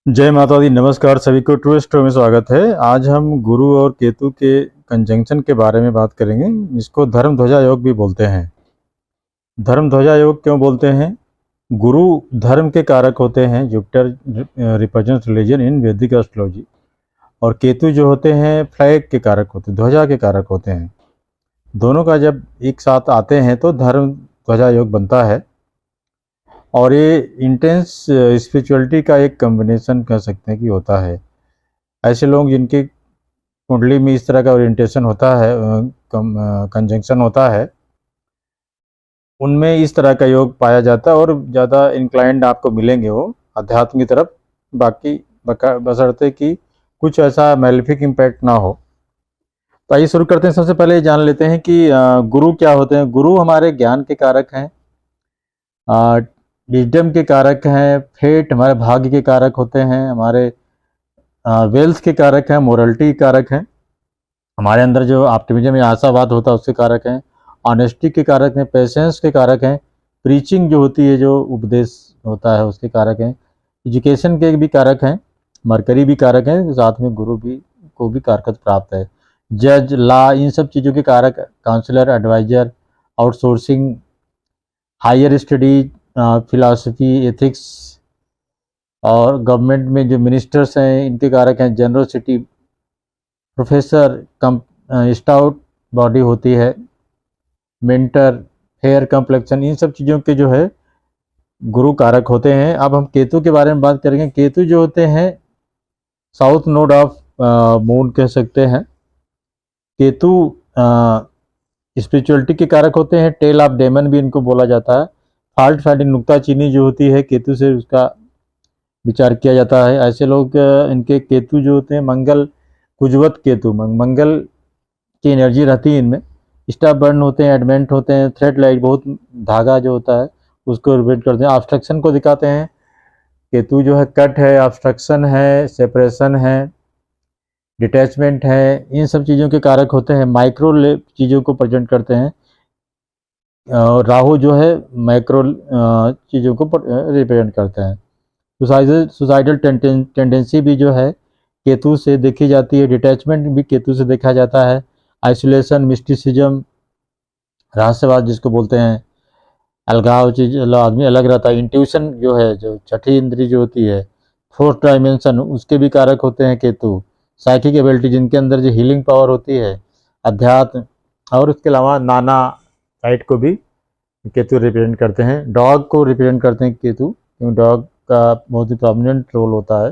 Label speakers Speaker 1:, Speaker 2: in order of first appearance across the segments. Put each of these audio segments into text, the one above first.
Speaker 1: जय माता दी। नमस्कार सभी को। ट्रू स्टोरी में स्वागत है। आज हम गुरु और केतु के कंजंक्शन के बारे में बात करेंगे। इसको धर्म ध्वजा योग भी बोलते हैं। धर्म ध्वजा योग क्यों बोलते हैं? गुरु धर्म के कारक होते हैं। जुपिटर रिप्रेजेंट्स रिलीजन इन वैदिक एस्ट्रोलॉजी। और केतु जो होते हैं फ्लैग के कारक होते हैं, ध्वजा के कारक होते हैं। दोनों का जब एक साथ आते हैं तो धर्म ध्वजा योग बनता है। और ये इंटेंस स्पिरिचुअलिटी का एक कॉम्बिनेशन कह सकते हैं कि होता है। ऐसे लोग जिनकी कुंडली में इस तरह का ओरिएंटेशन होता है, कंजंक्शन होता है, उनमें इस तरह का योग पाया जाता है और ज़्यादा इंक्लाइंड आपको मिलेंगे वो अध्यात्म की तरफ। बाकी बशर्ते कि कुछ ऐसा मैलेफिक इम्पैक्ट ना हो। तो आइए शुरू करते हैं। सबसे पहले जान लेते हैं कि गुरु क्या होते हैं। गुरु हमारे ज्ञान के कारक हैं, विजडम के कारक हैं, फेट हमारे भाग्य के कारक होते हैं, हमारे वेल्थ के कारक हैं, मोरलिटी के कारक हैं, हमारे अंदर जो ऑप्टिमिज्म या आशावाद होता है उसके कारक हैं, ऑनेस्टी के कारक हैं, पेशेंस के कारक हैं, प्रीचिंग जो होती है, जो उपदेश होता है उसके कारक हैं, एजुकेशन के भी कारक हैं, मरकरी भी कारक हैं, साथ में गुरु भी को भी कारकत प्राप्त है। जज, लॉ, इन सब चीज़ों के कारक, counsellor, adviser, outsourcing, higher study, philosophy, ethics और गवर्नमेंट में जो मिनिस्टर्स हैं इनके कारक हैं। जनरसिटी, प्रोफेसर, स्टाउट बॉडी होती है, मेंटर, हेयर कम्प्लेक्शन, इन सब चीज़ों के जो है गुरु कारक होते हैं। अब हम केतु के बारे में बात करेंगे। केतु जो होते हैं साउथ नोड ऑफ मून कह सकते हैं। केतु स्पिरिचुअलिटी के कारक होते हैं। टेल ऑफ डेमन भी इनको बोला जाता है। फॉल्ट फाइंडिंग, नुक्ताचीनी जो होती है केतु से उसका विचार किया जाता है। ऐसे लोग इनके केतु जो होते हैं मंगल कुजवत केतु, मंगल की एनर्जी रहती है इनमें। स्टार बर्न होते हैं, एडमेंट होते हैं, थ्रेड लाइट, बहुत धागा जो होता है उसको रिप्रेजेंट करते हैं। ऑब्स्ट्रक्शन को दिखाते हैं। केतु जो है कट है, ऑब्स्ट्रक्शन है, सेपरेशन है, डिटैचमेंट है, इन सब चीज़ों के कारक होते हैं। माइक्रो चीज़ों को प्रेजेंट करते हैं। राहु जो है मैक्रो चीज़ों को रिप्रेजेंट करते हैं। सुसाइडल टेंडेंसी भी जो है केतु से देखी जाती है। डिटैचमेंट भी केतु से देखा जाता है। आइसोलेशन, मिस्टिसिज्म, रहस्यवाद जिसको बोलते हैं, अलगाव, चीज आदमी अलग रहता है। इंट्यूशन जो है, जो छठी इंद्री जो होती है, फोर्थ डायमेंशन, उसके भी कारक होते हैं केतु। साइकिक एबिलिटी, जिनके अंदर जो हीलिंग पावर होती है, अध्यात्म, और उसके अलावा नाना साइट को भी केतु रिप्रेजेंट करते हैं। डॉग को रिप्रेजेंट करते हैं केतु, क्योंकि डॉग का बहुत ही प्रोमिनेंट रोल होता है।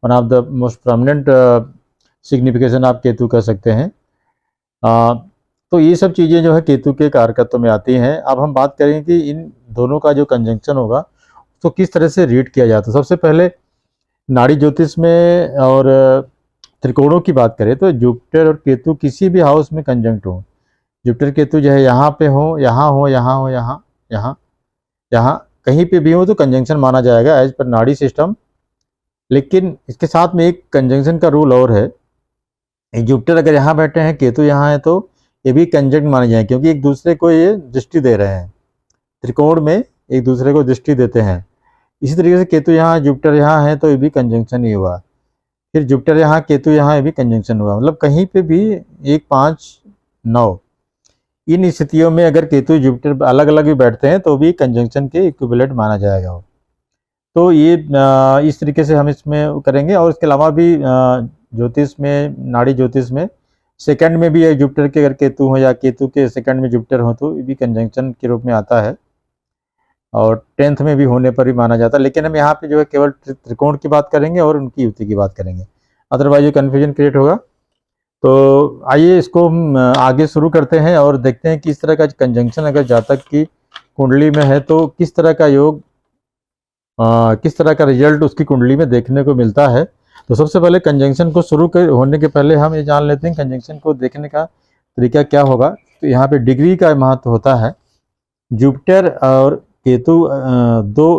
Speaker 1: One of the most prominent signification आप केतु कह सकते हैं। तो ये सब चीज़ें जो है केतु के कारकत्व में आती हैं। अब हम बात करें कि इन दोनों का जो कंजंक्शन होगा तो किस तरह से रीड किया जाता है। सबसे पहले नाड़ी ज्योतिष में और त्रिकोणों की बात करें तो जुपिटर और केतु किसी भी हाउस में कंजंक्ट हो, जुपिटर केतु जो है यहाँ पे हो, यहाँ हो, यहाँ हो, यहाँ, यहाँ, यहाँ कहीं पे भी हो तो कंजंक्शन माना जाएगा एज पर नाड़ी सिस्टम। लेकिन इसके साथ में एक कंजंक्शन का रूल और है। जुपिटर अगर यहाँ बैठे हैं, केतु यहाँ है, तो ये भी कंजंक्ट माने जाए, क्योंकि एक दूसरे को ये दृष्टि दे रहे हैं। त्रिकोण में एक दूसरे को दृष्टि देते हैं। इसी तरीके से केतु यहाँ, जुपिटर यहाँ है तो ये भी कंजंक्शन ही हुआ। फिर जुपिटर यहाँ, केतु यहाँ, ये भी कंजंक्शन हुआ। मतलब कहीं पे भी 1, 5, 9 इन स्थितियों में अगर केतु जुपिटर अलग अलग भी बैठते हैं तो भी कंजंक्शन के इक्विवेलेंट माना जाएगा वो। तो ये इस तरीके से हम इसमें करेंगे। और इसके अलावा भी ज्योतिष में, नाड़ी ज्योतिष में सेकंड में भी जुपिटर के अगर केतु हो या केतु के सेकंड में जुपिटर हो तो ये भी कंजंक्शन के रूप में आता है। और 10th में भी होने पर भी माना जाता है। लेकिन हम यहाँ पे जो है केवल त्रिकोण की बात करेंगे और उनकी युति की बात करेंगे, अदरवाइज ये कन्फ्यूजन क्रिएट होगा। तो आइए इसको हम आगे शुरू करते हैं और देखते हैं कि इस तरह का कंजंक्शन अगर जातक की कुंडली में है तो किस तरह का योग, किस तरह का रिजल्ट उसकी कुंडली में देखने को मिलता है। तो सबसे पहले कंजंक्शन को शुरू होने के पहले हम ये जान लेते हैं कंजंक्शन को देखने का तरीका क्या होगा। तो यहाँ पे डिग्री का महत्व होता है। जुपिटर और केतु दो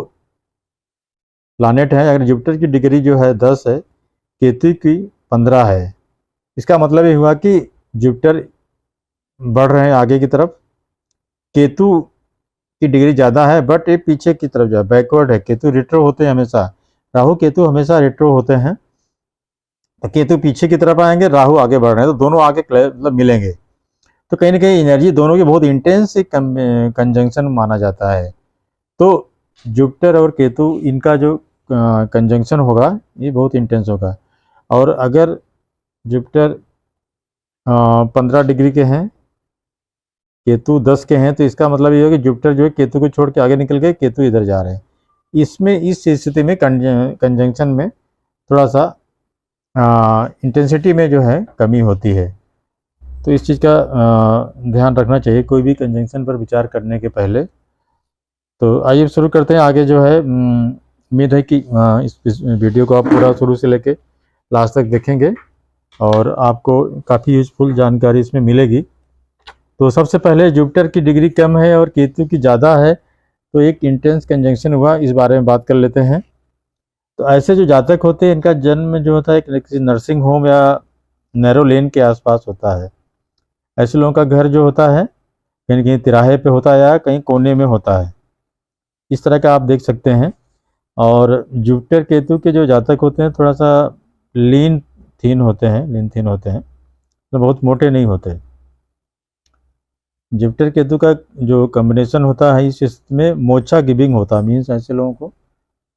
Speaker 1: प्लानेट हैं। अगर जुपिटर की डिग्री जो है 10 है, केतु की 15 है, इसका मतलब ये हुआ कि जुपिटर बढ़ रहे हैं आगे की तरफ, केतु की डिग्री ज़्यादा है बट ये पीछे की तरफ जो है बैकवर्ड है। केतु रिट्रो होते हैं हमेशा, राहु केतु हमेशा रेट्रो होते हैं, तो केतु पीछे की तरफ आएंगे, राहु आगे बढ़ रहे हैं, तो दोनों आगे मतलब मिलेंगे, तो कहीं ना कहीं एनर्जी दोनों की बहुत इंटेंस कंजंक्शन माना जाता है। तो जुपिटर और केतु इनका जो कंजंक्शन होगा ये बहुत इंटेंस होगा। और अगर जुपिटर 15 डिग्री के हैं, केतु 10 के हैं, तो इसका मतलब ये है कि जुपिटर जो है केतु को छोड़ के आगे निकल गए, केतु इधर जा रहे हैं। इसमें इस स्थिति में कंजंक्शन में थोड़ा सा इंटेंसिटी में जो है कमी होती है। तो इस चीज़ का ध्यान रखना चाहिए कोई भी कंजंक्शन पर विचार करने के पहले। तो आइए शुरू करते हैं। आगे जो है उम्मीद है कि इस वीडियो को आप पूरा शुरू से लेके लास्ट तक देखेंगे और आपको काफ़ी यूजफुल जानकारी इसमें मिलेगी। तो सबसे पहले जुपिटर की डिग्री कम है और केतु की ज़्यादा है, तो एक इंटेंस कंजंक्शन हुआ, इस बारे में बात कर लेते हैं। तो ऐसे जो जातक होते हैं इनका जन्म जो होता है किसी नर्सिंग होम या नैरो लेन के आसपास होता है। ऐसे लोगों का घर जो होता है कहीं कहीं तिराहे पे होता है या कहीं कोने में होता है, इस तरह का आप देख सकते हैं। और जुपिटर केतु के जो जातक होते हैं थोड़ा सा लीन थीन होते हैं, तो बहुत मोटे नहीं होते। जुपिटर केतु का जो कॉम्बिनेशन होता है इस में मोक्षा गिविंग होता है, मीन्स ऐसे लोगों को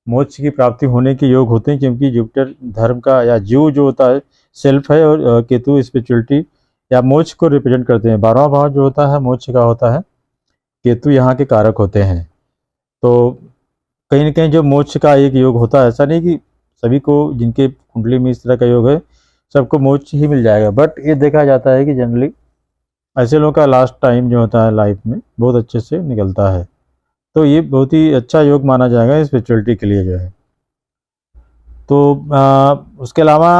Speaker 1: मोक्ष की प्राप्ति होने के योग होते हैं, क्योंकि जुपिटर धर्म का या जीव जो होता है सेल्फ है, और केतु स्पिरिचुअलिटी या मोक्ष को रिप्रेजेंट करते हैं। 12वां भाव जो होता है मोक्ष का होता है, केतु यहाँ के कारक होते हैं। तो कहीं ना कहीं जो मोक्ष का एक योग होता है, ऐसा नहीं कि सभी को जिनके कुंडली में इस तरह का योग है सबको मोक्ष ही मिल जाएगा, बट ये देखा जाता है कि जनरली ऐसे लोगों का लास्ट टाइम जो होता है लाइफ में बहुत अच्छे से निकलता है। तो ये बहुत ही अच्छा योग माना जाएगा स्पिरिचुअलिटी के लिए जो है। तो उसके अलावा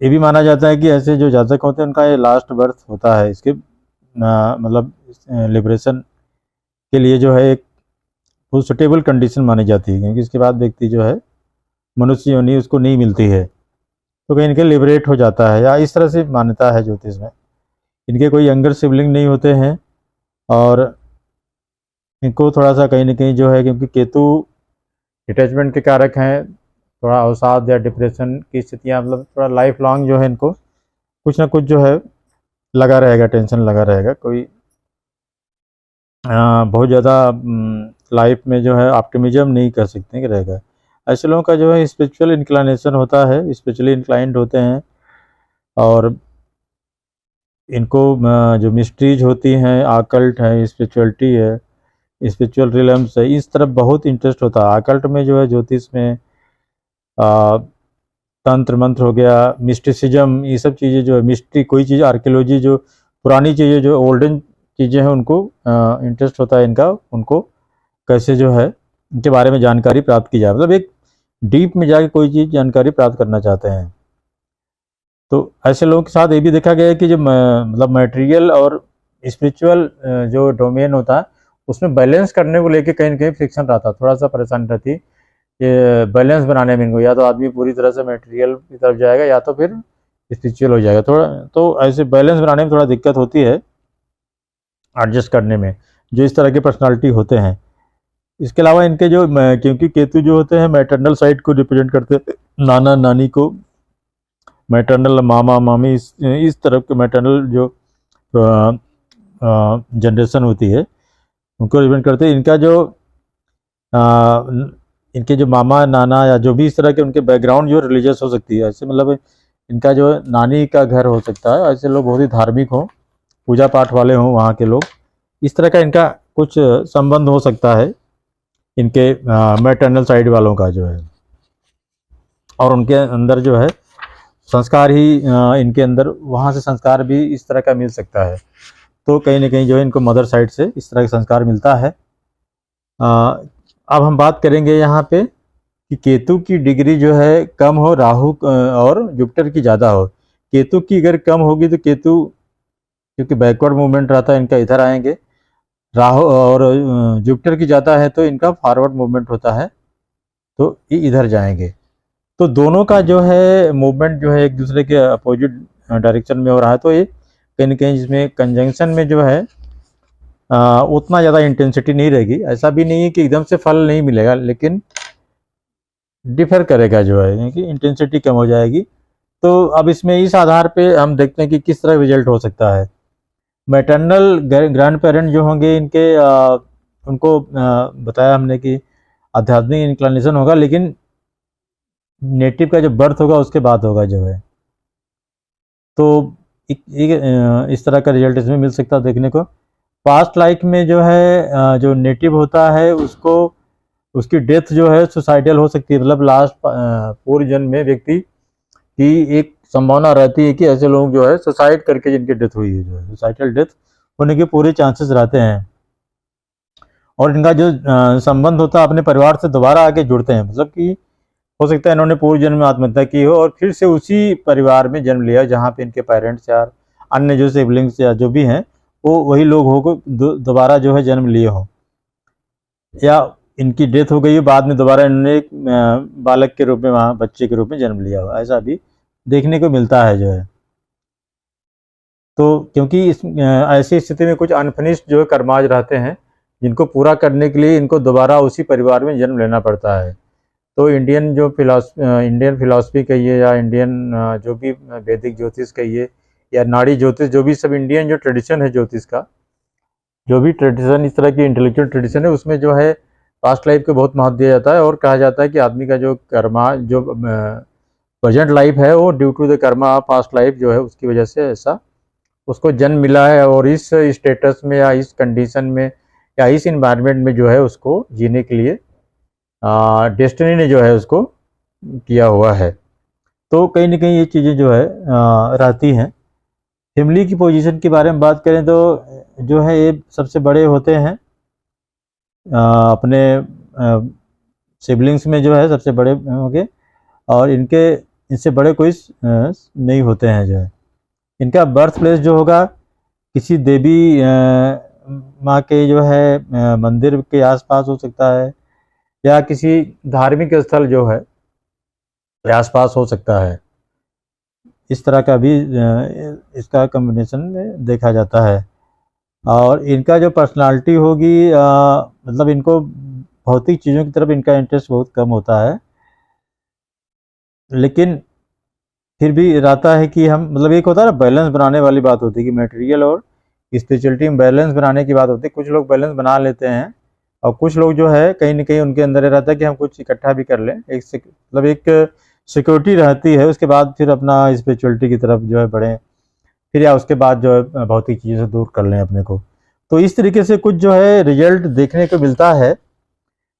Speaker 1: ये भी माना जाता है कि ऐसे जो जातक होते हैं उनका ये लास्ट बर्थ होता है, इसके मतलब लिबरेशन के लिए जो है एक बहुत सुटेबल कंडीशन मानी जाती है, क्योंकि इसके बाद व्यक्ति जो है मनुष्य योनि उसको नहीं मिलती है, तो कहीं इनके लिबरेट हो जाता है, या इस तरह से मान्यता है ज्योतिष में। इनके कोई यंगर सिबलिंग नहीं होते हैं और इनको थोड़ा सा कहीं ना कहीं जो है, क्योंकि केतु अटैचमेंट के कारक हैं, थोड़ा अवसाद या डिप्रेशन की स्थितियाँ, मतलब थोड़ा लाइफ लॉन्ग जो है इनको कुछ ना कुछ जो है लगा रहेगा, टेंशन लगा रहेगा, कोई बहुत ज़्यादा लाइफ में जो है ऑप्टिमिज्म नहीं कर सकते कि रहेगा। ऐसे लोगों का जो है स्पिरिचुअल इंक्लाइनेशन होता है, स्पिरिचुअली इंक्लाइंड होते हैं, और इनको जो मिस्ट्रीज होती हैं, आकल्ट है, स्पिरिचुअलिटी है, स्पिरिचुअल रिलम्स है, इस तरफ बहुत इंटरेस्ट होता है। आकल्ट में जो है ज्योतिष में तंत्र मंत्र हो गया, मिस्टिसिज्म, ये सब चीज़ें जो है, मिस्ट्री कोई चीज़, आर्कियोलॉजी जो पुरानी चीज़ें जो ओल्डन चीज़ें हैं उनको इंटरेस्ट होता है इनका, उनको कैसे जो है इनके बारे में जानकारी प्राप्त की जाए, मतलब एक डीप में जाके कोई चीज़ जानकारी प्राप्त करना चाहते हैं। तो ऐसे लोगों के साथ ये भी देखा गया है कि जो मतलब मटेरियल और स्पिरिचुअल जो डोमेन होता है उसमें बैलेंस करने को लेके कहीं ना कहीं फ्रिक्शन रहता, थोड़ा सा परेशानी रहती, ये बैलेंस बनाने में इनको, या तो आदमी पूरी तरह से मटेरियल की तरफ जाएगा या तो फिर स्पिरिचुअल हो जाएगा, थोड़ा तो ऐसे बैलेंस बनाने में थोड़ा दिक्कत होती है, एडजस्ट करने में, जो इस तरह के पर्सनालिटी होते हैं। इसके अलावा इनके जो क्योंकि केतु जो होते हैं मैटरनल साइड को रिप्रेजेंट करते हैं, नाना नानी को, मैटरनल मामा मामी, इस तरफ के मैटरनल जो जनरेशन होती है उनको रिप्रेजेंट करते हैं। इनका जो इनके जो मामा नाना या जो भी इस तरह के उनके बैकग्राउंड जो रिलीजियस हो सकती है, ऐसे मतलब इनका जो नानी का घर हो सकता है, ऐसे लोग बहुत ही धार्मिक हों, पूजा पाठ वाले हों वहाँ के लोग, इस तरह का इनका कुछ संबंध हो सकता है इनके मैटरनल साइड वालों का जो है, और उनके अंदर जो है संस्कार ही इनके अंदर वहाँ से संस्कार भी इस तरह का मिल सकता है। तो कहीं ना कहीं जो है इनको मदर साइड से इस तरह का संस्कार मिलता है। अब हम बात करेंगे यहाँ पे कि केतु की डिग्री जो है कम हो, राहु और जुपिटर की ज़्यादा हो। केतु की अगर कम होगी तो केतु क्योंकि बैकवर्ड मूवमेंट रहता है इनका, इधर आएंगे, राहु और जुपिटर की ज़्यादा है तो इनका फॉरवर्ड मूवमेंट होता है, तो ये इधर जाएंगे। तो दोनों का जो है मूवमेंट जो है एक दूसरे के अपोजिट डायरेक्शन में हो रहा है, तो ये कहीं ना कहीं जिसमें कंजंक्शन में जो है उतना ज़्यादा इंटेंसिटी नहीं रहेगी। ऐसा भी नहीं है कि एकदम से फल नहीं मिलेगा, लेकिन डिफर करेगा जो है, यानी कि इंटेंसिटी कम हो जाएगी। तो अब इसमें इस आधार पे हम देखते हैं कि किस तरह रिजल्ट हो सकता है। मैटरनल ग्रैंड पेरेंट जो होंगे इनके उनको बताया हमने कि आध्यात्मिक इंक्लिनेशन होगा, लेकिन नेटिव का जो बर्थ होगा उसके बाद होगा जो है। तो इस तरह का रिजल्ट इसमें मिल सकता है देखने को। पास्ट लाइफ में जो है जो नेटिव होता है उसको उसकी डेथ जो है सुसाइडल हो सकती है, मतलब लास्ट पूर्व जन्म में व्यक्ति की एक संभावना रहती है कि ऐसे लोग जो है सुसाइड करके जिनकी डेथ हुई है जो है सुसाइडल डेथ होने के पूरे चांसेस रहते हैं। और इनका जो संबंध होता है अपने परिवार से दोबारा आके जुड़ते हैं, मतलब कि हो सकता है इन्होंने पूर्व जन्म में आत्महत्या की हो और फिर से उसी परिवार में जन्म लिया जहाँ पे इनके पेरेंट्स या अन्य जो सिबलिंग्स या जो भी हैं वो वही लोग हो दोबारा जो है जन्म लिए हों, या इनकी डेथ हो गई है बाद में दोबारा इन्होंने एक बालक के रूप में वहाँ बच्चे के रूप में जन्म लिया हो, ऐसा भी देखने को मिलता है जो है। तो क्योंकि इस ऐसी स्थिति में कुछ अनफिनिश्ड जो है कर्माज रहते हैं जिनको पूरा करने के लिए इनको दोबारा उसी परिवार में जन्म लेना पड़ता है। तो इंडियन फिलॉसफी कहिए या इंडियन जो भी वैदिक ज्योतिष कहिए या नाड़ी ज्योतिष, जो भी सब इंडियन जो ट्रेडिशन है ज्योतिष का, जो भी ट्रेडिशन इस तरह की इंटेलेक्चुअल ट्रेडिशन है उसमें जो है पास्ट लाइफ को बहुत महत्व दिया जाता है और कहा जाता है कि आदमी का जो कर्मा जो प्रेजेंट लाइफ है वो due to the karma past life जो है उसकी वजह से ऐसा उसको जन्म मिला है और इस स्टेटस में या इस कंडीशन में या इस इन्वायरमेंट में जो है उसको जीने के लिए डेस्टिनी ने जो है उसको किया हुआ है। तो कहीं ना कहीं ये चीज़ें जो है रहती हैं। फैमिली की पोजीशन के बारे में बात करें तो जो है ये सबसे बड़े होते हैं अपने सिबलिंग्स में जो है सबसे बड़े होंगे और इनसे बड़े कोई नहीं होते हैं जो है। इनका बर्थ प्लेस जो होगा किसी देवी माँ के जो है मंदिर के आसपास हो सकता है या किसी धार्मिक स्थल जो है आसपास हो सकता है। इस तरह का भी इसका कॉम्बिनेशन में देखा जाता है। और इनका जो पर्सनालिटी होगी मतलब इनको भौतिक चीज़ों की तरफ इनका इंटरेस्ट बहुत कम होता है, लेकिन फिर भी रहता है कि हम मतलब एक होता है ना बैलेंस बनाने वाली बात होती है कि मटेरियल और स्पिरिचुअलिटी में बैलेंस बनाने की बात होती है। कुछ लोग बैलेंस बना लेते हैं और कुछ लोग जो है कहीं ना कहीं उनके अंदर रहता है कि हम कुछ इकट्ठा भी कर लें, मतलब एक सिक्योरिटी रहती है, उसके बाद फिर अपना स्पिरिचुअलिटी की तरफ जो है बढ़ें, फिर या उसके बाद जो है भौतिक चीज़ों से दूर कर लें अपने को। तो इस तरीके से कुछ जो है रिजल्ट देखने को मिलता है।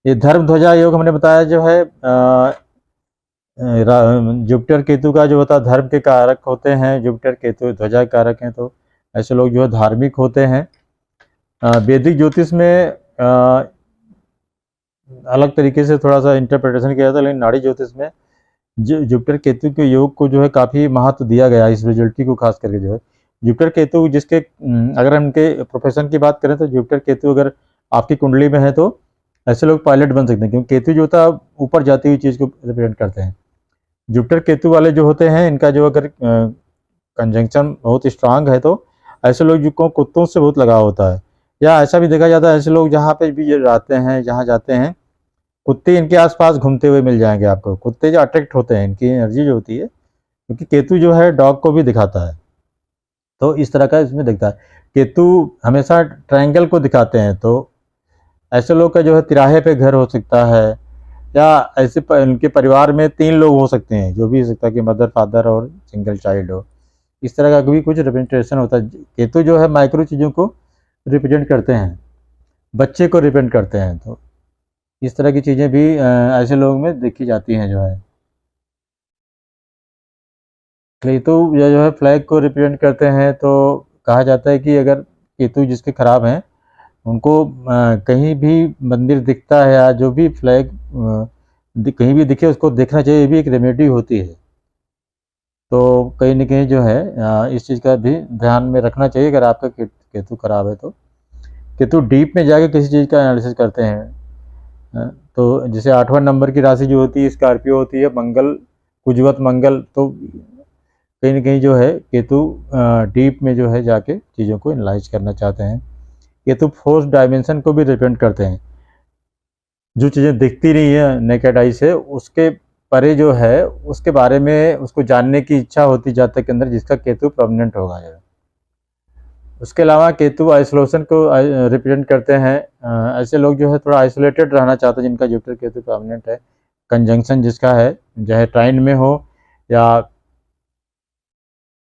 Speaker 1: ये धर्म ध्वजा योग हमने बताया जो है जुपिटर केतु का जो होता है धर्म के कारक होते हैं, जुपिटर केतु ध्वजा के कारक हैं, तो ऐसे लोग जो है धार्मिक होते हैं। वैदिक ज्योतिष में अलग तरीके से थोड़ा सा इंटरप्रिटेशन किया जाता है, लेकिन नाड़ी ज्योतिष में जुपिटर केतु के योग को जो है काफ़ी महत्व दिया गया है, इस रिजल्टी को खास करके जो है जुपिटर केतु जिसके अगर हम इनके प्रोफेशन की बात करें तो जुपिटर केतु अगर आपकी कुंडली में है तो ऐसे लोग पायलट बन सकते हैं, क्योंकि केतु जो होता है ऊपर जाती हुई चीज़ को रिप्रेजेंट करते हैं। जुपिटर केतु वाले जो होते हैं इनका जो अगर कंजंक्शन बहुत स्ट्रांग है तो ऐसे लोग जो कुत्तों से बहुत लगाव होता है, या ऐसा भी देखा जाता है ऐसे लोग जहाँ पे भी रहते हैं जहाँ जाते हैं कुत्ते इनके आसपास घूमते हुए मिल जाएंगे आपको। कुत्ते जो अट्रैक्ट होते हैं इनकी एनर्जी जो होती है, क्योंकि केतु जो है डॉग को भी दिखाता है, तो इस तरह का इसमें दिखता है। केतु हमेशा ट्रायंगल को दिखाते हैं, तो ऐसे लोग का जो है तिराहे पे घर हो सकता है, या ऐसे इनके परिवार में 3 लोग हो सकते हैं, जो भी हो सकता है कि मदर फादर और सिंगल चाइल्ड हो, इस तरह का भी कुछ रिप्रेजेंटेशन होता है। केतु जो है माइक्रो चीज़ों को रिप्रेजेंट करते हैं, बच्चे को रिप्रेजेंट करते हैं, तो इस तरह की चीज़ें भी ऐसे लोगों में देखी जाती हैं जो है। केतु जो है फ्लैग को रिप्रेजेंट करते हैं, तो कहा जाता है कि अगर केतु जिसके खराब हैं उनको कहीं भी मंदिर दिखता है या जो भी फ्लैग कहीं भी दिखे उसको देखना चाहिए, ये भी एक रेमेडी होती है। तो कहीं ना कहीं जो है इस चीज़ का भी ध्यान में रखना चाहिए अगर आपका केतु खराब है तो। केतु डीप में जाके किसी चीज़ का एनालिसिस करते हैं, तो जैसे 8वां नंबर की राशि जो होती है स्कॉर्पियो होती है, मंगल कुजवत मंगल, तो कहीं ना कहीं जो है केतु डीप में जो है जाके चीज़ों को एनालाइज करना चाहते हैं। केतु फोर्थ डायमेंशन को भी रिप्रेजेंट करते हैं। जो चीज़ें दिखती नहीं है नेकेड आई से, उसके परे जो है उसके बारे में उसको जानने की इच्छा होती जातक के अंदर, जिसका केतु प्रोमिनेंट होगा। उसके अलावा केतु आइसोलेशन को रिप्रेजेंट करते हैं। ऐसे लोग जो है थोड़ा आइसोलेटेड रहना चाहते हैं, जिनका जुपिटर केतु प्रोमिनेंट है, कंजंक्शन जिसका है, चाहे ट्राइन में हो या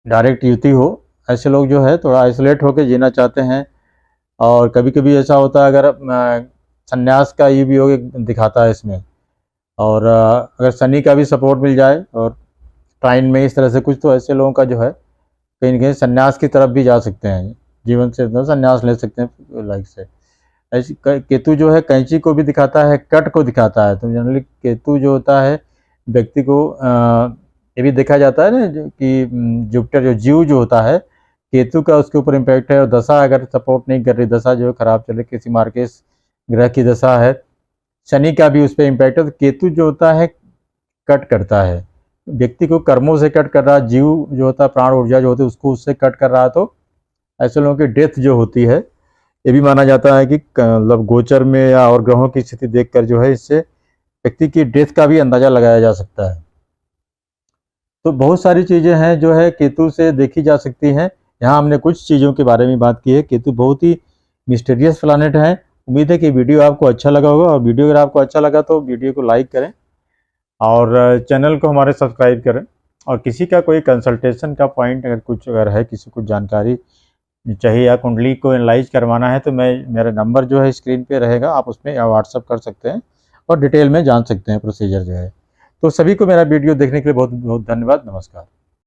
Speaker 1: डायरेक्ट युति हो, ऐसे लोग जो है थोड़ा आइसोलेट होकर जीना चाहते हैं। और कभी कभी ऐसा होता है, अगर संन्यास का ये भी योग दिखाता है इसमें, और अगर शनि का भी सपोर्ट मिल जाए और ट्राइन में इस तरह से कुछ, तो ऐसे लोगों का जो है कहीं ना कहीं संन्यास की तरफ भी जा सकते हैं, जीवन से संन्यास ले सकते हैं लाइफ से। ऐसी केतु जो है कैंची को भी दिखाता है, कट को दिखाता है। तो जनरली केतु जो होता है व्यक्ति को ये भी देखा जाता है ना कि जुपिटर जो जीव जो होता है, केतु का उसके ऊपर इम्पैक्ट है, और दशा अगर सपोर्ट नहीं कर रही, दशा जो है खराब चल रही, किसी मार्केस ग्रह की दशा है, शनि का भी उस पर इम्पैक्ट है, तो केतु जो होता है कट करता है व्यक्ति को, कर्मों से कट कर रहा, जीव जो होता है प्राण ऊर्जा जो होती है उसको उससे कट कर रहा। तो ऐसे लोगों की डेथ जो होती है, ये भी माना जाता है कि मतलब गोचर में या और ग्रहों की स्थिति देखकर जो है इससे व्यक्ति की डेथ का भी अंदाजा लगाया जा सकता है। तो बहुत सारी चीज़ें हैं जो है केतु से देखी जा सकती हैं। यहाँ हमने कुछ चीज़ों के बारे में बात की है। केतु बहुत ही मिस्टीरियस प्लैनेट है। उम्मीद है कि वीडियो आपको अच्छा लगा होगा, और वीडियो अगर आपको अच्छा लगा तो वीडियो को लाइक करें और चैनल को हमारे सब्सक्राइब करें। और किसी का कोई कंसल्टेशन का पॉइंट अगर है, किसी को जानकारी चाहिए या कुंडली को एनालाइज करवाना है, तो मेरा नंबर जो है स्क्रीन पे रहेगा, आप उसमें व्हाट्सअप कर सकते हैं और डिटेल में जान सकते हैं प्रोसीजर जो है। तो सभी को मेरा वीडियो देखने के लिए बहुत बहुत धन्यवाद। नमस्कार।